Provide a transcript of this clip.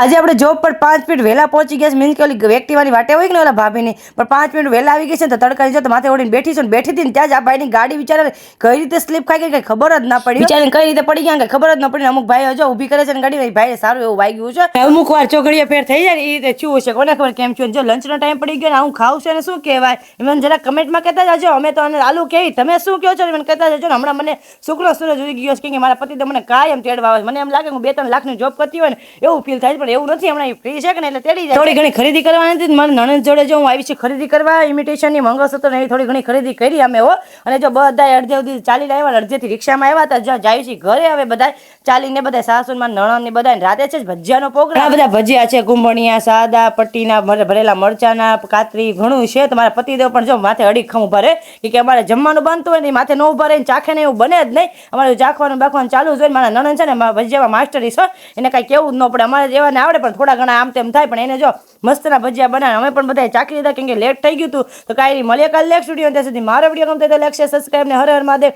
આજે આપણે જોબ પર 5 મિનિટ વહેલા પહોંચી ગયા છે. મીન્સ કે ઓલી એક્ટિવાની વાટે હોય કે ને ઓલા ભાભીની, પણ 5 મિનિટ વહેલા આવી ગઈ છે ને તો તડકાની જતો માથે ઓળીને બેઠી છે ને બેઠી હતી ને ત્યાં જ આ ભાઈની ગાડી વિચારે કઈ રીતે સ્લીપ ખાઈ ગઈ કઈ ખબર જ ના પડી. વિચારીને કઈ રીતે પડી ગયા કઈ ખબર જ ના પડી. અમુક ભાઈ હજો ઊભી કરે છે ને ગાડી ભાઈ સારું એવું વાગ્યું છે. અમુક વાર ચોઘડીએ ફેર થઈ જાય ને એ રીતે શું છે કોને ખબર કેમ છું. જો લંચનો ટાઈમ પડી ગયો ને હું ખાવું છે ને શું કહેવાય એ મને જરા કમેન્ટમાં કહેતા જજો. અમે તો આલુ કેવી તમે શું કહો છો મને કહેતા જજો ને. હમણાં મને શુક્ર સૂરજ ઉગી ગયો છે કે મારા પતિ તો મને કાયમ તેડવા આવે. મને એમ લાગે હું 2-3 લાખની જોબ કરતી હોય ને એવું ફીલ થાય પણ એવું નથી. હમણાં ફ્રી છે કે ને એટલે તેડી જાય. થોડી ઘણી ખરીદી કરવાની હતી મારા નણંદ જોડે જો હું આવી છે ખરીદી કરવા ઇમિટેશનની મંગળસૂત્ર ને એવી થોડી ઘણી ખરીદી કરી અમે હો. અને જો બધા અડધે સુધી ચાલીને આવ્યા અડધેથી રિક્ષામાં આવ્યા હતા. જો જાય છે ઘરે હવે બધા ચાલીને બધા સાસુમાં નણંદ ને બધા રાતે છે ભજીયાનો પ્રોગ્રામ. બધા ભજીયા છે કુંભણિયા સાદા પટ્ટીના ભરેલા મરચાના કાતરી ઘણું છે. તમારા પતિદેવ પણ જો માથે અડીખમ ઉભા રહે કે અમારે જમવાનું બનતું હોય ને માથે ન ઉભા રહે ચાખે ને એવું બને જ નહીં. અમારે ચાખવાનું બાખવાનું ચાલુ જ હોય. મારા નણંદ છે ને ભજીયામાં માસ્ટરી છે એને કાંઈ કેવું જ ન પડે. અમારે જેવાને આવડે પણ થોડા ઘણા આમ તેમ થાય પણ એને જો મસ્તના ભજીયા બનાવે. અમે પણ બધા ચાખી લીધા કેમ કે લેટ થઈ ગયું હતું તો કાંઈ મળીએ કાલે નેક્સ્ટ વિડીયો. ત્યાં સુધી મારો વિડીયો ગમતો તો લાઈક શેર સબસ્ક્રાઈબ ને હર હર મહાદેવ.